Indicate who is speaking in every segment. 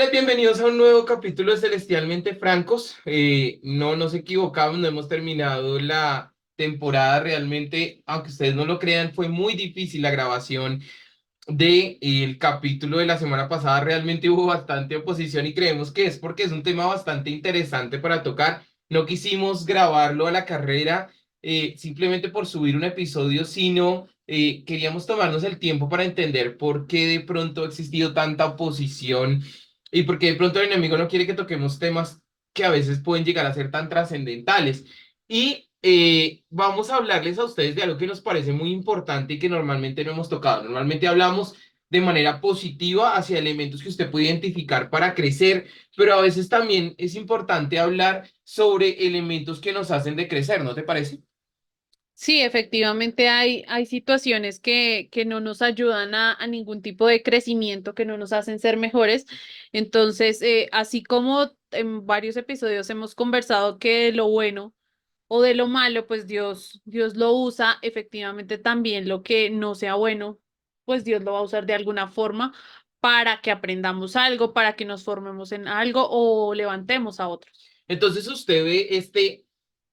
Speaker 1: ustedes? Bienvenidos a un nuevo capítulo de Celestialmente Francos. No nos equivocamos, no hemos terminado la temporada realmente, aunque ustedes no lo crean, fue muy difícil la grabación del capítulo de la semana pasada. Realmente hubo bastante oposición y creemos que es porque es un tema bastante interesante para tocar. No quisimos grabarlo a la carrera simplemente por subir un episodio, sino queríamos tomarnos el tiempo para entender por qué de pronto ha existido tanta oposición y por qué de pronto el enemigo no quiere que toquemos temas que a veces pueden llegar a ser tan trascendentales. Y vamos a hablarles a ustedes de algo que nos parece muy importante y que normalmente no hemos tocado. Normalmente hablamos de manera positiva hacia elementos que usted puede identificar para crecer, pero a veces también es importante hablar sobre elementos que nos hacen de crecer, ¿no te parece?
Speaker 2: Sí, efectivamente hay situaciones que no nos ayudan a ningún tipo de crecimiento, que no nos hacen ser mejores. Entonces, así como en varios episodios hemos conversado que de lo bueno o de lo malo, pues Dios lo usa, efectivamente también lo que no sea bueno, pues Dios lo va a usar de alguna forma para que aprendamos algo, para que nos formemos en algo o levantemos a otros.
Speaker 1: Entonces usted ve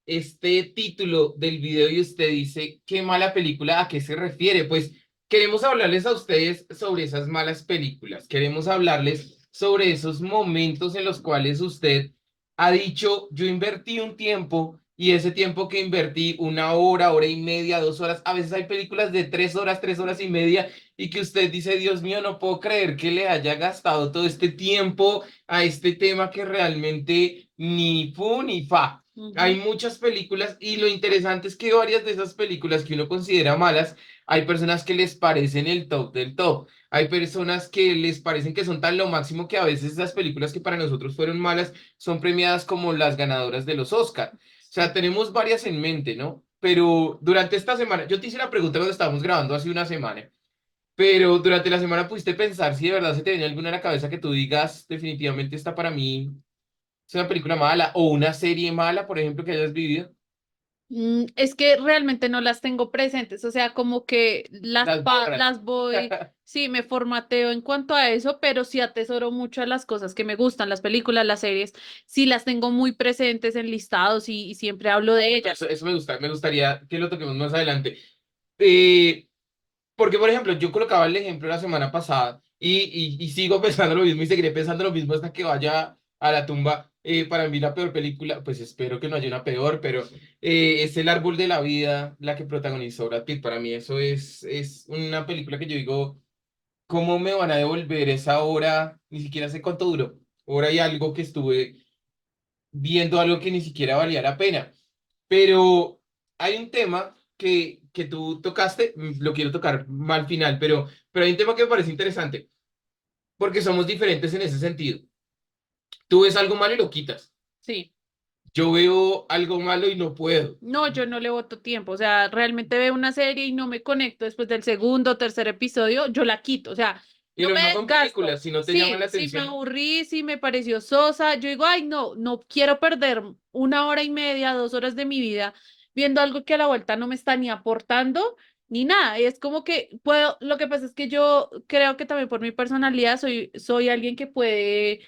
Speaker 1: este título del video y usted dice, qué mala película, ¿a qué se refiere? Pues queremos hablarles a ustedes sobre esas malas películas, queremos hablarles sobre esos momentos en los cuales usted ha dicho, yo invertí un tiempo y ese tiempo que invertí, una hora, hora y media, 2 horas, a veces hay películas de 3 horas, 3 horas y media, y que usted dice, Dios mío, no puedo creer que le haya gastado todo este tiempo a este tema que realmente ni fu ni fa. Hay
Speaker 2: Ujú.
Speaker 1: muchas películas y lo interesante es que varias de esas películas que uno considera malas, hay personas que les parecen el top del top. Hay personas que les parecen que son tan lo máximo que a veces esas películas que para nosotros fueron malas son premiadas como las ganadoras de los Oscar. O sea, tenemos varias en mente, ¿no? Pero durante esta semana, yo te hice la pregunta cuando estábamos grabando hace una semana. Pero durante la semana pudiste pensar si de verdad se te viene alguna a la cabeza que tú digas, definitivamente esta para mí es una película mala o una serie mala, por ejemplo, que hayas vivido.
Speaker 2: Es que realmente no las tengo presentes, o sea, como que
Speaker 1: Las borras.
Speaker 2: las voy, sí, me formateo en cuanto a eso, pero sí atesoro mucho a las cosas que me gustan, las películas, las series, sí las tengo muy presentes en listados y siempre hablo de ellas.
Speaker 1: Eso me gusta, me gustaría que lo toquemos más adelante. Eh, Porque, por ejemplo, yo colocaba el ejemplo la semana pasada y sigo pensando lo mismo y seguiré pensando lo mismo hasta que vaya a la tumba. Para mí la peor película, pues espero que no haya una peor, pero es El Árbol de la Vida, la que protagonizó Brad Pitt. Para mí eso es una película que yo digo, ¿cómo me van a devolver esa hora? Ni siquiera sé cuánto duró. Hora y algo que estuve viendo algo que ni siquiera valía la pena. Pero hay un tema que tú tocaste, lo quiero tocar mal final, pero hay un tema que me parece interesante, porque somos diferentes en ese sentido. Tú ves algo malo y lo quitas.
Speaker 2: Sí,
Speaker 1: Yo veo algo malo y no puedo.
Speaker 2: no, yo no le voto tiempo, o sea, realmente veo una serie y no me conecto después del segundo o tercer episodio, yo la quito, o sea,
Speaker 1: Y
Speaker 2: no
Speaker 1: lo
Speaker 2: me
Speaker 1: mismo con
Speaker 2: desgasto.
Speaker 1: películas, si no te llaman
Speaker 2: Sí,
Speaker 1: la
Speaker 2: sí, me
Speaker 1: atención.
Speaker 2: aburrí, sí, me pareció sosa. Yo digo, ay, no, no quiero perder una hora y media, 2 horas de mi vida viendo algo que a la vuelta no me está ni aportando ni nada. Y es como que puedo, lo que pasa es que yo creo que también por mi personalidad soy alguien que puede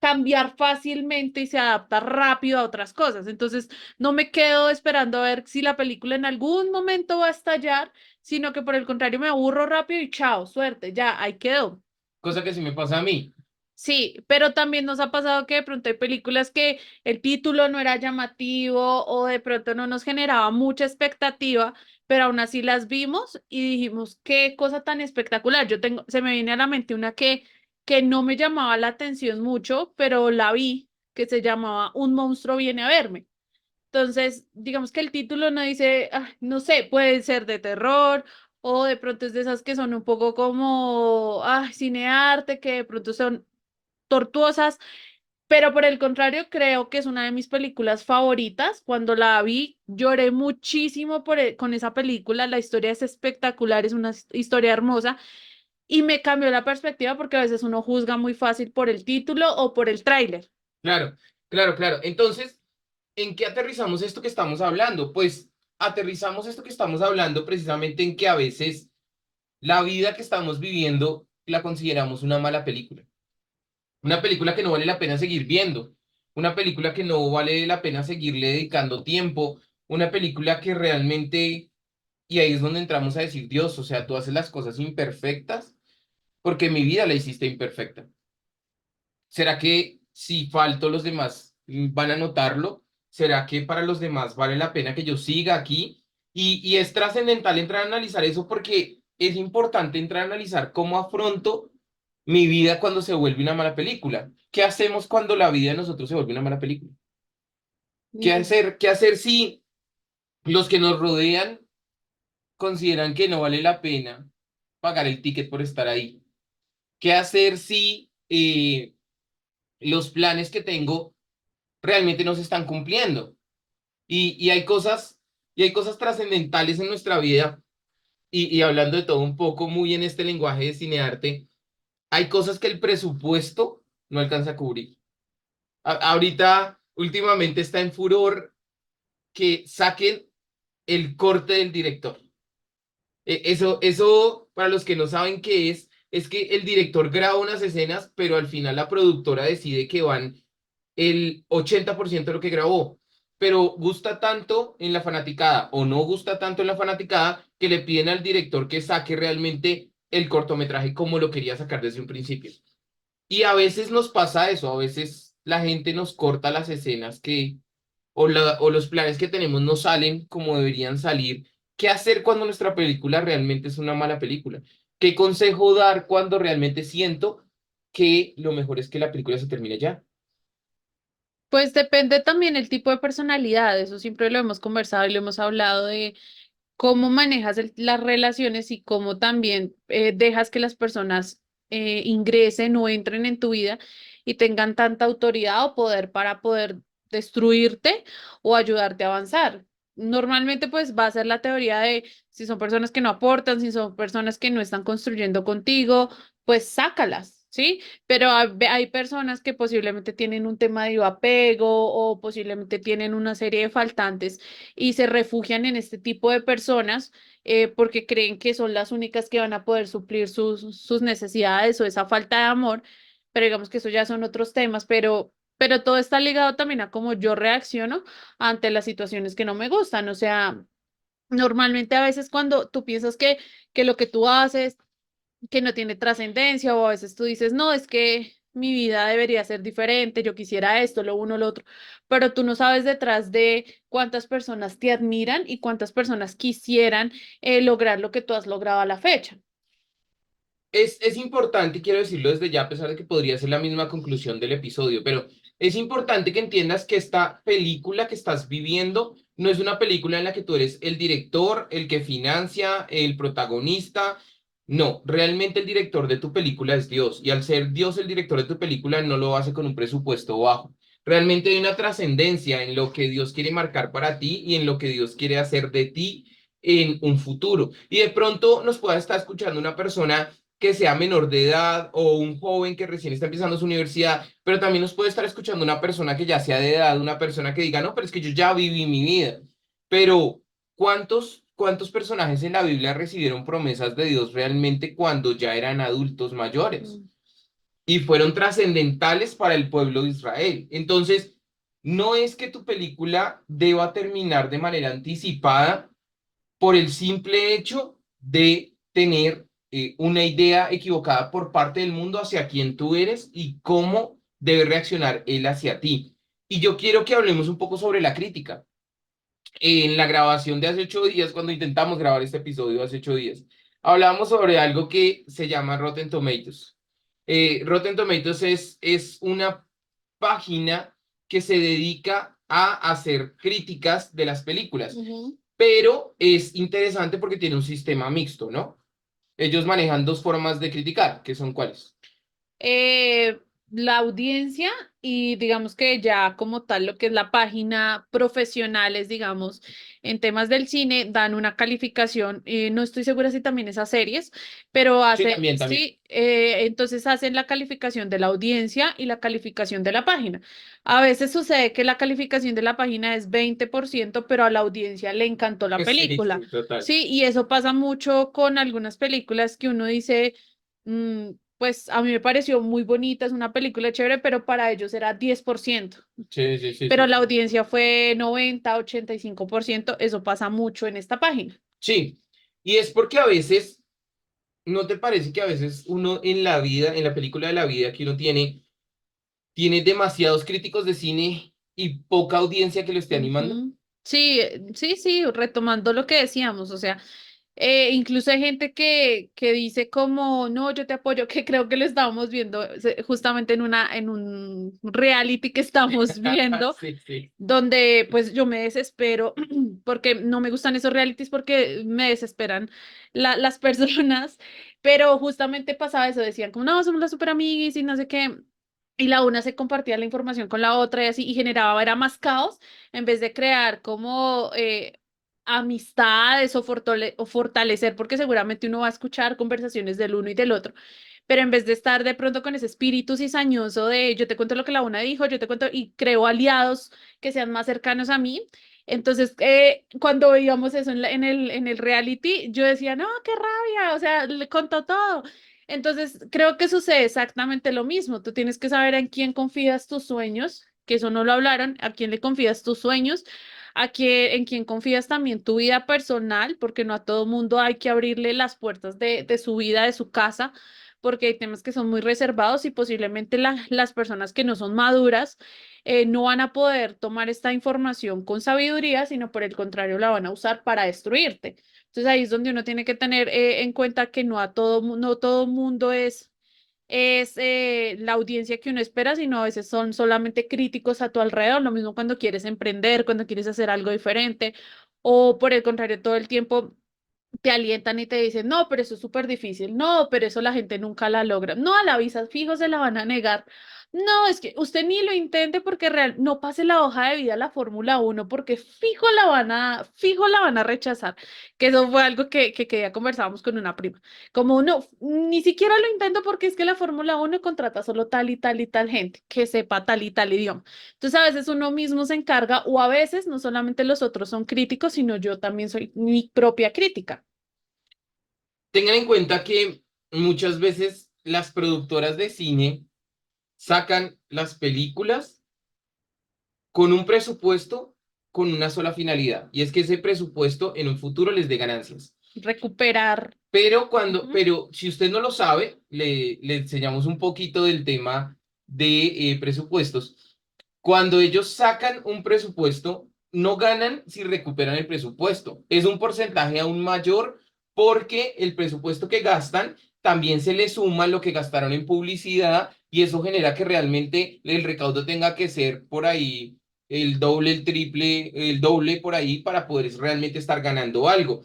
Speaker 2: cambiar fácilmente y se adapta rápido a otras cosas. Entonces, no me quedo esperando a ver si la película en algún momento va a estallar, sino que por el contrario me aburro rápido y chao, suerte, ya, ahí quedó.
Speaker 1: Cosa que sí me pasa a mí.
Speaker 2: Sí, pero también nos ha pasado que de pronto hay películas que el título no era llamativo o de pronto no nos generaba mucha expectativa, pero aún así las vimos y dijimos, qué cosa tan espectacular. Se me viene a la mente una que no me llamaba la atención mucho, pero la vi, que se llamaba Un monstruo viene a verme. Entonces, digamos que el título no dice, ah, no sé, puede ser de terror o de pronto es de esas que son un poco como, ah, cinearte, que de pronto son tortuosas, pero por el contrario, creo que es una de mis películas favoritas. Cuando la vi, lloré muchísimo con esa película. La historia es espectacular, es una historia hermosa y me cambió la perspectiva porque a veces uno juzga muy fácil por el título o por el tráiler.
Speaker 1: Claro, claro, claro. Entonces, ¿en qué aterrizamos esto que estamos hablando? Pues aterrizamos esto que estamos hablando precisamente en que a veces la vida que estamos viviendo la consideramos una mala película. una película que no vale la pena seguir viendo, una película que no vale la pena seguirle dedicando tiempo, una película que realmente, y ahí es donde entramos a decir, Dios, o sea, tú haces las cosas imperfectas porque mi vida la hiciste imperfecta. ¿Será que si falto los demás van a notarlo? ¿Será que para los demás vale la pena que yo siga aquí? Y es trascendental entrar a analizar eso porque es importante entrar a analizar cómo afronto mi vida cuando se vuelve una mala película. ¿Qué hacemos cuando la vida de nosotros se vuelve una mala película? ¿Qué
Speaker 2: Mm.
Speaker 1: hacer? ¿Qué hacer si los que nos rodean consideran que no vale la pena pagar el ticket por estar ahí? ¿Qué hacer si los planes que tengo realmente no se están cumpliendo? Y y hay cosas trascendentales en nuestra vida, y hablando de todo un poco, muy en este lenguaje de cinearte, hay cosas que el presupuesto no alcanza a cubrir. Ahorita, últimamente está en furor que saquen el corte del director. Eso, para los que no saben qué es que el director graba unas escenas, pero al final la productora decide que van el 80% de lo que grabó, pero gusta tanto en la fanaticada o no gusta tanto en la fanaticada que le piden al director que saque realmente el cortometraje como lo quería sacar desde un principio. Y a veces nos pasa eso, a veces la gente nos corta las escenas o los planes que tenemos no salen como deberían salir. ¿Qué hacer cuando nuestra película realmente es una mala película? ¿Qué consejo dar cuando realmente siento que lo mejor es que la película se termine ya?
Speaker 2: Pues depende también el tipo de personalidad, eso siempre lo hemos conversado y lo hemos hablado de cómo manejas las relaciones y cómo también dejas que las personas ingresen o entren en tu vida y tengan tanta autoridad o poder para poder destruirte o ayudarte a avanzar. Normalmente pues va a ser la teoría de si son personas que no aportan, si son personas que no están construyendo contigo, pues sácalas, ¿sí? Pero hay personas que posiblemente tienen un tema de apego o posiblemente tienen una serie de faltantes y se refugian en este tipo de personas porque creen que son las únicas que van a poder suplir sus necesidades o esa falta de amor, pero digamos que eso ya son otros temas, pero todo está ligado también a cómo yo reacciono ante las situaciones que no me gustan, o sea, normalmente a veces cuando tú piensas que lo que tú haces que no tiene trascendencia o a veces tú dices, no, es que mi vida debería ser diferente, yo quisiera esto, lo uno, lo otro, pero tú no sabes detrás de cuántas personas te admiran y cuántas personas quisieran lograr lo que tú has logrado a la fecha.
Speaker 1: Es importante, y quiero decirlo desde ya, a pesar de que podría ser la misma conclusión del episodio, pero es importante que entiendas que esta película que estás viviendo no es una película en la que tú eres el director, el que financia, el protagonista. No, realmente el director de tu película es Dios, y al ser Dios el director de tu película no lo hace con un presupuesto bajo. Realmente hay una trascendencia en lo que Dios quiere marcar para ti y en lo que Dios quiere hacer de ti en un futuro. Y de pronto nos pueda estar escuchando una persona que sea menor de edad o un joven que recién está empezando su universidad, pero también nos puede estar escuchando una persona que ya sea de edad, una persona que diga, no, pero es que yo ya viví mi vida. Pero, ¿cuántos personajes en la Biblia recibieron promesas de Dios realmente cuando ya eran adultos mayores?
Speaker 2: Mm.
Speaker 1: Y fueron trascendentales para el pueblo de Israel. Entonces, no es que tu película deba terminar de manera anticipada por el simple hecho de tener una idea equivocada por parte del mundo hacia quién tú eres y cómo debe reaccionar él hacia ti. Y yo quiero que hablemos un poco sobre la crítica. En la grabación de hace 8 días, cuando intentamos grabar este episodio hace 8 días, hablábamos sobre algo que se llama Rotten Tomatoes. Rotten Tomatoes es una página que se dedica a hacer críticas de las películas,
Speaker 2: Ujú.
Speaker 1: pero es interesante porque tiene un sistema mixto, ¿no? Ellos manejan dos formas de criticar, que son cuáles.
Speaker 2: eh, la audiencia y digamos que ya como tal lo que es la página profesionales, digamos, en temas del cine, dan una calificación, no estoy segura si también esas series, pero
Speaker 1: Sí,
Speaker 2: hacen,
Speaker 1: también, también.
Speaker 2: sí, entonces hacen la calificación de la audiencia y la calificación de la página. A veces sucede que la calificación de la página es 20% pero a la audiencia le encantó la
Speaker 1: Sí,
Speaker 2: película.
Speaker 1: sí, total.
Speaker 2: Sí, y eso pasa mucho con algunas películas que uno dice... pues a mí me pareció muy bonita, es una película chévere, pero para ellos era 10%,
Speaker 1: Sí, sí, sí,
Speaker 2: pero
Speaker 1: sí.
Speaker 2: la audiencia fue 90, 85%. Eso pasa mucho en esta página.
Speaker 1: Sí, y es porque a veces, ¿no te parece que a veces uno en la vida, en la película de la vida que uno tiene demasiados críticos de cine y poca audiencia que lo esté animando?
Speaker 2: Ujú. Sí, sí, sí, retomando lo que decíamos, o sea, incluso hay gente que dice como, no, yo te apoyo, que creo que lo estábamos viendo justamente en un reality que estamos viendo,
Speaker 1: Sí, sí.
Speaker 2: donde pues yo me desespero porque no me gustan esos realities porque me desesperan las personas, pero justamente pasaba eso, decían como, no, somos las super amiguis y no sé qué. Y la una se compartía la información con la otra y así, y generaba, era más caos en vez de crear como amistades o fortalecer, porque seguramente uno va a escuchar conversaciones del uno y del otro, pero en vez de estar de pronto con ese espíritu cizañoso de yo te cuento lo que la una dijo, yo te cuento y creo aliados que sean más cercanos a mí. Entonces, cuando veíamos eso en el reality, yo decía, no, qué rabia, o sea, le contó todo. Entonces, creo que sucede exactamente lo mismo. Tú tienes que saber en quién confías tus sueños, que eso no lo hablaron, a quién le confías tus sueños, en quién confías también tu vida personal, porque no a todo mundo hay que abrirle las puertas de su vida, de su casa, porque hay temas que son muy reservados y posiblemente las personas que no son maduras no van a poder tomar esta información con sabiduría, sino por el contrario la van a usar para destruirte. Entonces ahí es donde uno tiene que tener en cuenta que no todo mundo es la audiencia que uno espera, sino a veces son solamente críticos a tu alrededor, lo mismo cuando quieres emprender, cuando quieres hacer algo diferente, o por el contrario, todo el tiempo te alientan y te dicen, no, pero eso es súper difícil, no, pero eso la gente nunca la logra, no, a la visa fijo se la van a negar, no, es que usted ni lo intente porque no pase la hoja de vida a la Fórmula 1 porque fijo la van a rechazar, que eso fue algo que ya conversábamos con una prima, como no, ni siquiera lo intento porque es que la Fórmula 1 contrata solo tal y tal y tal gente que sepa tal y tal idioma. Entonces a veces uno mismo se encarga o a veces no solamente los otros son críticos, sino yo también soy mi propia crítica.
Speaker 1: Tengan en cuenta que muchas veces las productoras de cine sacan las películas con un presupuesto con una sola finalidad, y es que ese presupuesto en un futuro les dé ganancias.
Speaker 2: Recuperar. Ujú.
Speaker 1: Pero si usted no lo sabe, le enseñamos un poquito del tema de presupuestos. Cuando ellos sacan un presupuesto, no ganan si recuperan el presupuesto. Es un porcentaje aún mayor porque el presupuesto que gastan también se le suma lo que gastaron en publicidad y eso genera que realmente el recaudo tenga que ser por ahí el doble, el triple, el doble por ahí para poder realmente estar ganando algo.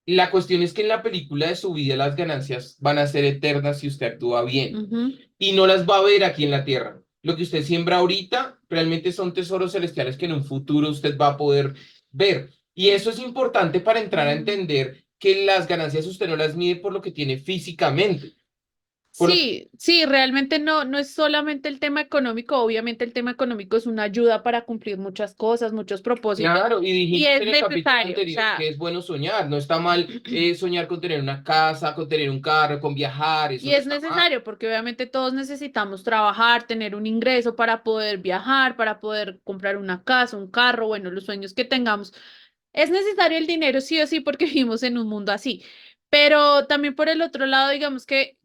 Speaker 1: La cuestión es que en la película de su vida las ganancias van a ser eternas si usted actúa bien
Speaker 2: Ujú.
Speaker 1: y no las va a ver aquí en la tierra. Lo que usted siembra ahorita realmente son tesoros celestiales que en un futuro usted va a poder ver. Y eso es importante para entrar a
Speaker 2: Mm.
Speaker 1: entender que las ganancias usted no las mide por lo que tiene físicamente. Por lo
Speaker 2: Sí, sí, realmente no es solamente el tema económico, obviamente el tema económico es una ayuda para cumplir muchas cosas, muchos propósitos,
Speaker 1: Claro, y
Speaker 2: y
Speaker 1: dijimos
Speaker 2: es
Speaker 1: en el capítulo
Speaker 2: necesario, o
Speaker 1: anterior que
Speaker 2: sea,
Speaker 1: es bueno soñar, no está mal soñar con tener una casa, con tener un carro, con viajar, eso
Speaker 2: y
Speaker 1: no
Speaker 2: es
Speaker 1: está mal.
Speaker 2: necesario porque obviamente todos necesitamos trabajar, tener un ingreso para poder viajar, para poder comprar una casa, un carro, bueno, los sueños que tengamos. Es necesario el dinero, sí o sí, porque vivimos en un mundo así. Pero también por el otro lado, digamos que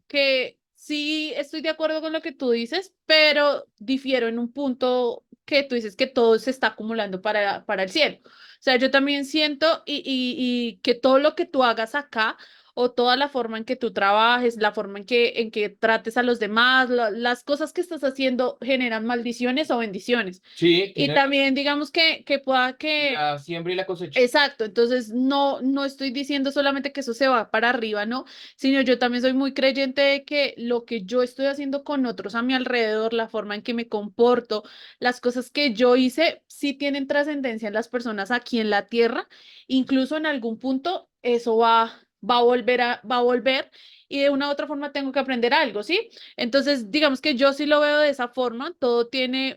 Speaker 2: sí estoy de acuerdo con lo que tú dices, pero difiero en un punto que tú dices que todo se está acumulando para el cielo. O sea, yo también siento y que todo lo que tú hagas acá o toda la forma en que tú trabajes, la forma en que trates a los demás, las cosas que estás haciendo generan maldiciones o bendiciones.
Speaker 1: Sí,
Speaker 2: Y
Speaker 1: tiene
Speaker 2: también digamos que pueda que
Speaker 1: la siembra y la cosecha.
Speaker 2: exacto, entonces no estoy diciendo solamente que eso se va para arriba, ¿no? Sino yo también soy muy creyente de que lo que yo estoy haciendo con otros a mi alrededor, la forma en que me comporto, las cosas que yo hice, sí tienen trascendencia en las personas aquí en la tierra, incluso en algún punto eso va a volver y de una u otra forma tengo que aprender algo, ¿sí? Entonces, digamos que yo sí lo veo de esa forma, todo tiene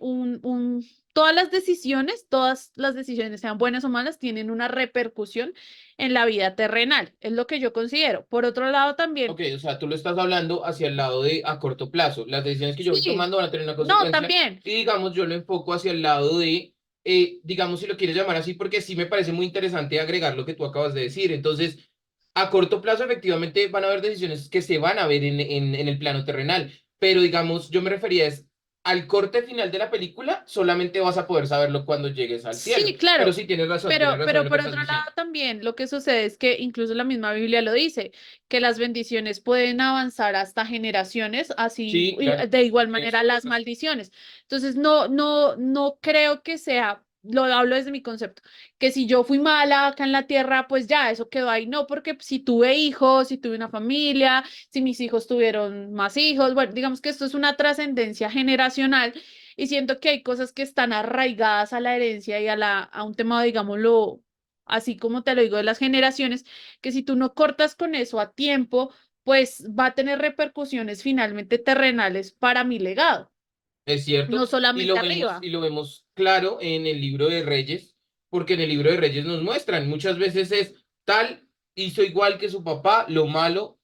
Speaker 2: todas las decisiones, sean buenas o malas, tienen una repercusión en la vida terrenal, es lo que yo considero. Por otro lado, también,
Speaker 1: Ok, o sea, tú lo estás hablando hacia el lado de a corto plazo. Las decisiones que yo voy
Speaker 2: sí,
Speaker 1: tomando van a tener una
Speaker 2: no,
Speaker 1: consecuencia
Speaker 2: también.
Speaker 1: y digamos, yo lo enfoco hacia el lado de, digamos, si lo quieres llamar así, porque sí me parece muy interesante agregar lo que tú acabas de decir. Entonces, a corto plazo, efectivamente, van a haber decisiones que se van a ver en el plano terrenal, pero digamos, yo me refería es al corte final de la película, solamente vas a poder saberlo cuando llegues al cielo.
Speaker 2: Sí,
Speaker 1: Pero
Speaker 2: claro,
Speaker 1: sí, tienes razón en
Speaker 2: pero
Speaker 1: lo que
Speaker 2: por
Speaker 1: estás
Speaker 2: otro lado
Speaker 1: diciendo.
Speaker 2: también lo que sucede es que incluso la misma Biblia lo dice, que las bendiciones pueden avanzar hasta generaciones, así
Speaker 1: Sí, claro,
Speaker 2: de igual
Speaker 1: eso
Speaker 2: manera
Speaker 1: tienes
Speaker 2: las
Speaker 1: razón.
Speaker 2: maldiciones. Entonces no creo que sea, lo hablo desde mi concepto, que si yo fui mala acá en la tierra, pues ya, eso quedó ahí. No, porque si tuve hijos, si tuve una familia, si mis hijos tuvieron más hijos, bueno, digamos que esto es una trascendencia generacional y siento que hay cosas que están arraigadas a la herencia y a un tema, digámoslo, así como te lo digo, de las generaciones, que si tú no cortas con eso a tiempo, pues va a tener repercusiones finalmente terrenales para mi legado,
Speaker 1: Es cierto,
Speaker 2: no solamente arriba.
Speaker 1: y lo vemos claro en el libro de Reyes, porque en el libro de Reyes nos muestran, muchas veces es tal hizo igual que su papá, lo malo,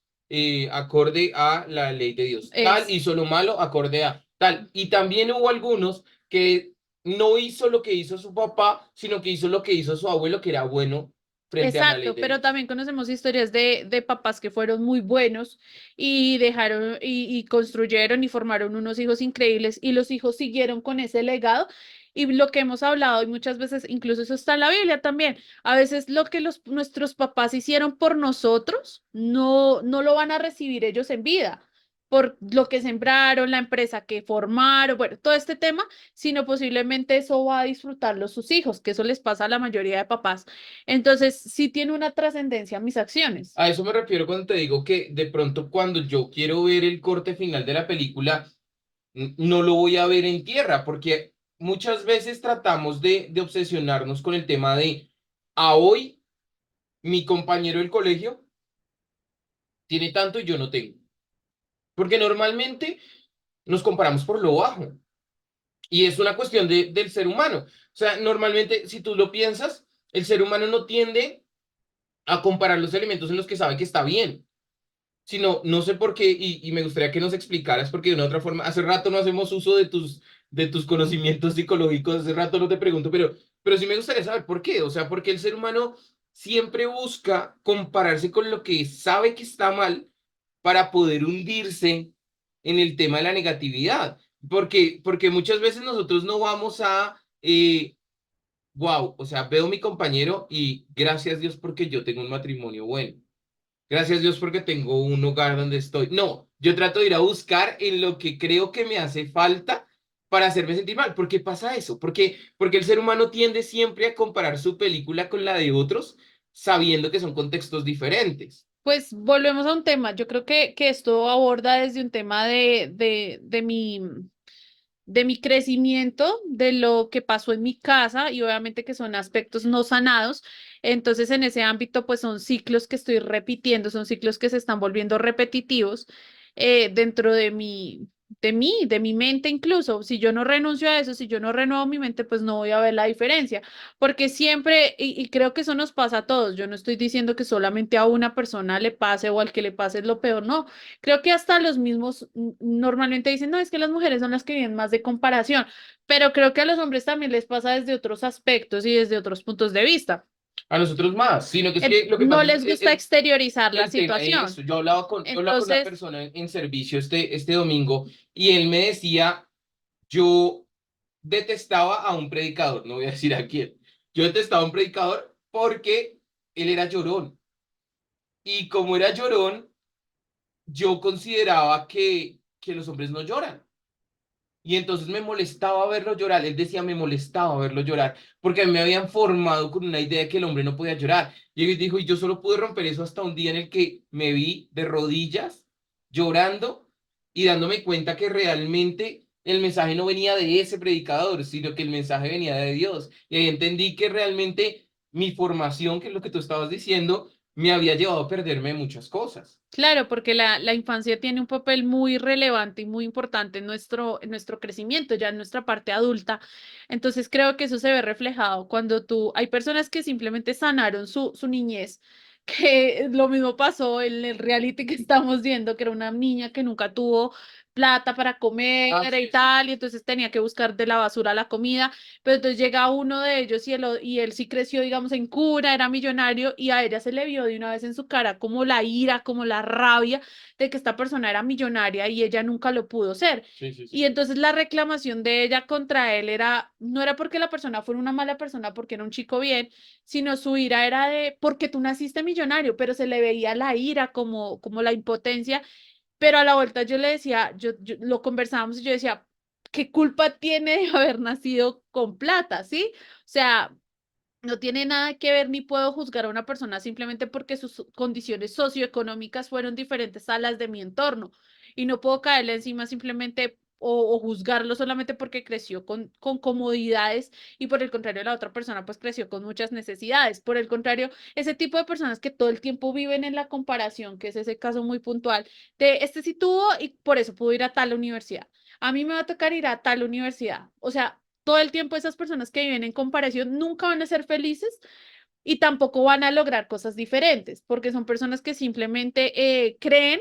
Speaker 1: acorde a la ley de Dios, tal
Speaker 2: Es
Speaker 1: hizo lo malo, acorde a tal. Y también hubo algunos que no hizo lo que hizo su papá, sino que hizo lo que hizo su abuelo, que era bueno frente a la ley
Speaker 2: exacto,
Speaker 1: de
Speaker 2: pero
Speaker 1: Dios.
Speaker 2: también conocemos historias de papás que fueron muy buenos y dejaron y construyeron y formaron unos hijos increíbles y los hijos siguieron con ese legado. Y lo que hemos hablado y muchas veces, incluso eso está en la Biblia también, a veces lo que nuestros papás hicieron por nosotros, no lo van a recibir ellos en vida, por lo que sembraron, la empresa que formaron, bueno, todo este tema, sino posiblemente eso va a disfrutarlo sus hijos, que eso les pasa a la mayoría de papás. Entonces, sí tiene una trascendencia mis acciones.
Speaker 1: A eso me refiero cuando te digo que de pronto cuando yo quiero ver el corte final de la película, no lo voy a ver en tierra, porque muchas veces tratamos de obsesionarnos con el tema de, a hoy mi compañero del colegio tiene tanto y yo no tengo, porque normalmente nos comparamos por lo bajo y es una cuestión del ser humano. O sea, normalmente si tú lo piensas, el ser humano no tiende a comparar los elementos en los que sabe que está bien. Sino, no sé por qué, y me gustaría que nos explicaras, porque de una otra forma, hace rato no hacemos uso de tus conocimientos psicológicos, hace rato no te pregunto, pero sí me gustaría saber por qué, o sea, porque el ser humano siempre busca compararse con lo que sabe que está mal para poder hundirse en el tema de la negatividad, porque muchas veces nosotros no vamos a, wow, o sea, veo a mi compañero y gracias Dios porque yo tengo un matrimonio bueno. Gracias Dios porque tengo un hogar donde estoy. No, yo trato de ir a buscar en lo que creo que me hace falta para hacerme sentir mal. ¿Por qué pasa eso? Porque el ser humano tiende siempre a comparar su película con la de otros, sabiendo que son contextos diferentes.
Speaker 2: Pues volvemos a un tema. Yo creo que esto aborda desde un tema de mi crecimiento, de lo que pasó en mi casa y obviamente que son aspectos no sanados. Entonces, en ese ámbito, pues son ciclos que estoy repitiendo, son ciclos que se están volviendo repetitivos dentro de mi mente incluso. Si yo no renuncio a eso, si yo no renuevo mi mente, pues no voy a ver la diferencia. Porque siempre, y creo que eso nos pasa a todos, yo no estoy diciendo que solamente a una persona le pase o al que le pase es lo peor, no. Creo que hasta los mismos normalmente dicen, no, es que las mujeres son las que vienen más de comparación, pero creo que a los hombres también les pasa desde otros aspectos y desde otros puntos de vista.
Speaker 1: A nosotros más, sino que es que lo que
Speaker 2: No
Speaker 1: pasa es
Speaker 2: les gusta exteriorizar la
Speaker 1: el tema,
Speaker 2: situación.
Speaker 1: eso, yo hablaba con una
Speaker 2: Entonces,
Speaker 1: persona en servicio este domingo y él me decía, yo detestaba a un predicador, no voy a decir a quién, yo detestaba a un predicador porque él era llorón. Y como era llorón, yo consideraba que los hombres no lloran. Y entonces me molestaba verlo llorar. Él decía, me molestaba verlo llorar, porque a mí me habían formado con una idea de que el hombre no podía llorar. Y él dijo, y yo solo pude romper eso hasta un día en el que me vi de rodillas, llorando y dándome cuenta que realmente el mensaje no venía de ese predicador, sino que el mensaje venía de Dios. Y ahí entendí que realmente mi formación, que es lo que tú estabas diciendo, me había llevado a perderme de muchas cosas.
Speaker 2: Claro, porque la infancia tiene un papel muy relevante y muy importante en nuestro crecimiento, ya en nuestra parte adulta. Entonces creo que eso se ve reflejado cuando hay personas que simplemente sanaron su niñez, que lo mismo pasó en el reality que estamos viendo, que era una niña que nunca tuvo plata para comer
Speaker 1: Ah,
Speaker 2: y
Speaker 1: sí, sí.
Speaker 2: tal, y entonces tenía que buscar de la basura la comida, pero entonces llega uno de ellos y él sí creció, digamos, en cura, era millonario y a ella se le vio de una vez en su cara como la ira, como la rabia de que esta persona era millonaria y ella nunca lo pudo ser.
Speaker 1: Sí, sí,
Speaker 2: Y
Speaker 1: sí.
Speaker 2: entonces la reclamación de ella contra él no era porque la persona fuera una mala persona, porque era un chico bien, sino su ira era de porque tú naciste millonario, pero se le veía la ira como la impotencia, pero a la vuelta yo le decía, lo conversábamos y yo decía, ¿qué culpa tiene de haber nacido con plata, sí? O sea, no tiene nada que ver ni puedo juzgar a una persona simplemente porque sus condiciones socioeconómicas fueron diferentes a las de mi entorno y no puedo caerle encima simplemente o juzgarlo solamente porque creció con comodidades y por el contrario la otra persona pues creció con muchas necesidades. Por el contrario, ese tipo de personas que todo el tiempo viven en la comparación, que es ese caso muy puntual, de este sí tuvo y por eso pudo ir a tal universidad. A mí me va a tocar ir a tal universidad. O sea, todo el tiempo esas personas que viven en comparación nunca van a ser felices y tampoco van a lograr cosas diferentes, porque son personas que simplemente creen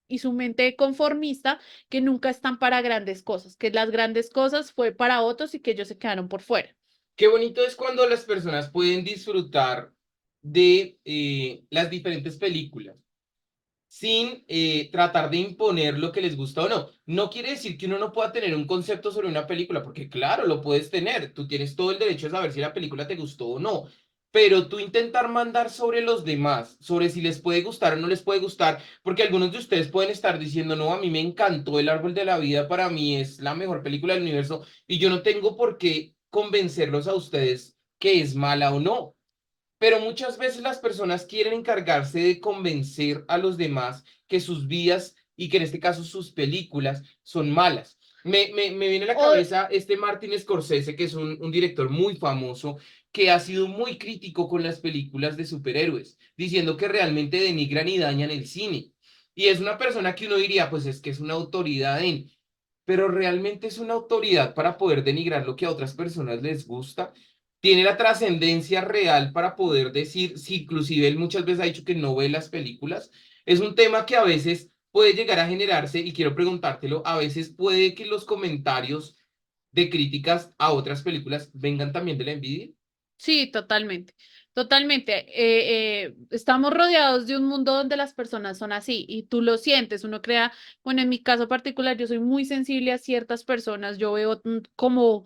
Speaker 2: y su mente conformista que nunca están para grandes cosas, que las grandes cosas fue para otros y que ellos se quedaron por fuera.
Speaker 1: Qué bonito es cuando las personas pueden disfrutar de las diferentes películas sin tratar de imponer lo que les gusta o no. No quiere decir que uno no pueda tener un concepto sobre una película, porque claro, lo puedes tener. Tú tienes todo el derecho de saber si la película te gustó o no. Pero tú intentar mandar sobre los demás, sobre si les puede gustar o no les puede gustar, porque algunos de ustedes pueden estar diciendo, no, a mí me encantó El Árbol de la Vida, para mí es la mejor película del universo, y yo no tengo por qué convencerlos a ustedes que es mala o no. Pero muchas veces las personas quieren encargarse de convencer a los demás que sus vidas y que en este caso sus películas son malas. Me viene a la
Speaker 2: O,
Speaker 1: cabeza este Martin Scorsese, que es un director muy famoso, que ha sido muy crítico con las películas de superhéroes, diciendo que realmente denigran y dañan el cine. Y es una persona que uno diría, pues es que es una autoridad en, pero realmente es una autoridad para poder denigrar lo que a otras personas les gusta. Tiene la trascendencia real para poder decir, si inclusive él muchas veces ha dicho que no ve las películas. Es un tema que a veces puede llegar a generarse, y quiero preguntártelo, a veces puede que los comentarios de críticas a otras películas vengan también de la envidia.
Speaker 2: sí, totalmente, totalmente. Estamos rodeados de un mundo donde las personas son así y tú lo sientes, uno crea, bueno, en mi caso particular, yo soy muy sensible a ciertas personas, yo veo como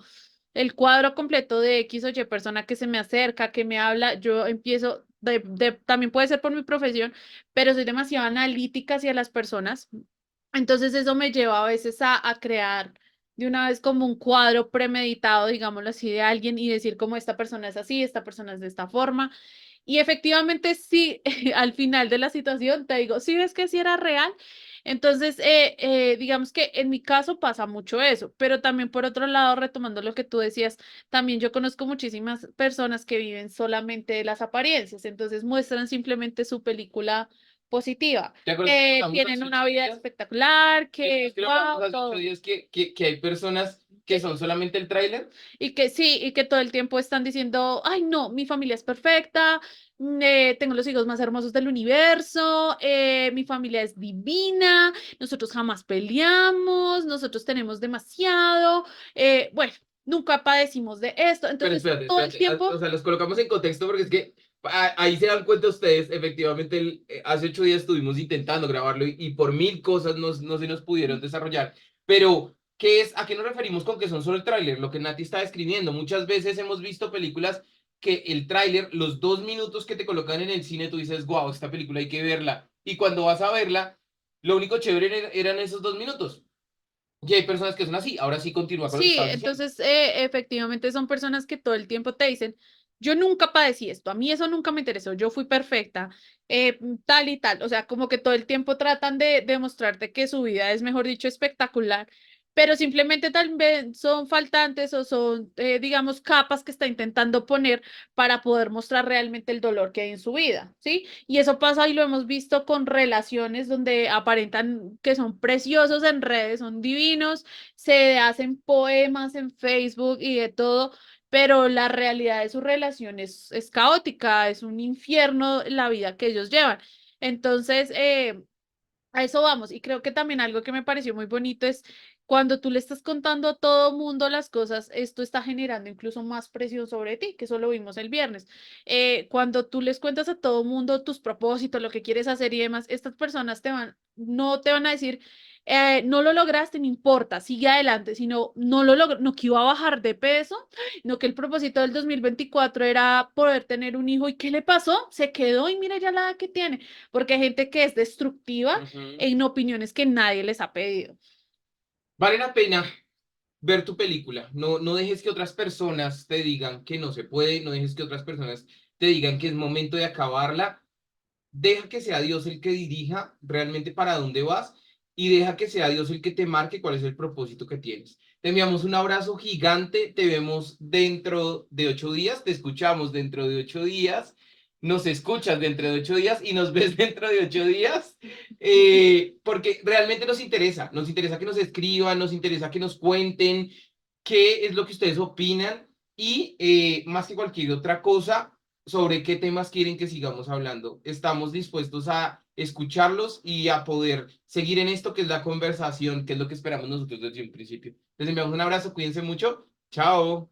Speaker 2: el cuadro completo de X o Y persona que se me acerca, que me habla, yo empiezo, también puede ser por mi profesión, pero soy demasiado analítica hacia las personas. Entonces eso me lleva a veces a crear de una vez como un cuadro premeditado, digámoslo así, de alguien y decir como esta persona es así, esta persona es de esta forma. Y efectivamente sí, al final de la situación te digo, sí ves que sí era real. Entonces, digamos que en mi caso pasa mucho eso, pero también por otro lado, retomando lo que tú decías, también yo conozco muchísimas personas que viven solamente de las apariencias, entonces muestran simplemente su película positiva,
Speaker 1: ¿Te acuerdas que lo hablamos
Speaker 2: tienen
Speaker 1: hace
Speaker 2: una
Speaker 1: 8
Speaker 2: vida
Speaker 1: días?
Speaker 2: espectacular,
Speaker 1: ¿Te acuerdas
Speaker 2: que
Speaker 1: que lo hablamos
Speaker 2: wow,
Speaker 1: hace ocho
Speaker 2: todo.
Speaker 1: días que hay personas que son solamente el tráiler?
Speaker 2: Y que sí, y que todo el tiempo están diciendo, ay, no, mi familia es perfecta, tengo los hijos más hermosos del universo, mi familia es divina, nosotros jamás peleamos, nosotros tenemos demasiado, bueno, nunca padecimos de esto.
Speaker 1: Pero
Speaker 2: Entonces,
Speaker 1: espérate,
Speaker 2: todo el
Speaker 1: espérate. O
Speaker 2: tiempo,
Speaker 1: sea, los colocamos en contexto porque es que ahí se dan cuenta ustedes, efectivamente, hace 8 días estuvimos intentando grabarlo y por mil cosas no se nos pudieron desarrollar. Pero, ¿qué es? ¿A qué nos referimos con que son solo el tráiler? Lo que Nati está describiendo. Muchas veces hemos visto películas que el tráiler, los 2 minutos que te colocan en el cine, tú dices, wow, esta película hay que verla. Y cuando vas a verla, lo único chévere eran esos 2 minutos. Y hay personas que son así. Ahora sí continúa con lo que
Speaker 2: sí,
Speaker 1: estabas diciendo.
Speaker 2: entonces efectivamente son personas que todo el tiempo te dicen, yo nunca padecí esto, a mí eso nunca me interesó, yo fui perfecta, tal y tal, o sea, como que todo el tiempo tratan de demostrarte que su vida es, mejor dicho, espectacular, pero simplemente tal vez son faltantes o son, digamos, capas que está intentando poner para poder mostrar realmente el dolor que hay en su vida, ¿sí? Y eso pasa y lo hemos visto con relaciones donde aparentan que son preciosos en redes, son divinos, se hacen poemas en Facebook y de todo. Pero la realidad de su relación es caótica, es un infierno la vida que ellos llevan. Entonces, a eso vamos. Y creo que también algo que me pareció muy bonito es cuando tú le estás contando a todo mundo las cosas, esto está generando incluso más presión sobre ti, que eso lo vimos el viernes. Cuando tú les cuentas a todo mundo tus propósitos, lo que quieres hacer y demás, estas personas no te van a decir, no lo lograste, no importa, sigue adelante, sino no lo logro, no que iba a bajar de peso, no que el propósito del 2024 era poder tener un hijo. ¿Y qué le pasó? Se quedó y mira ya la edad que tiene, porque hay gente que es destructiva
Speaker 1: Ujú.
Speaker 2: en opiniones que nadie les ha pedido.
Speaker 1: Vale la pena ver tu película. No, no dejes que otras personas te digan que no se puede, no dejes que otras personas te digan que es momento de acabarla. Deja que sea Dios el que dirija realmente para dónde vas y deja que sea Dios el que te marque cuál es el propósito que tienes. Te enviamos un abrazo gigante, te vemos dentro de 8 días, te escuchamos dentro de 8 días, nos escuchas dentro de 8 días y nos ves dentro de 8 días, porque realmente nos interesa que nos escriban, nos interesa que nos cuenten qué es lo que ustedes opinan y más que cualquier otra cosa, sobre qué temas quieren que sigamos hablando. Estamos dispuestos a escucharlos y a poder seguir en esto que es la conversación, que es lo que esperamos nosotros desde un principio. Les enviamos un abrazo, cuídense mucho. Chao.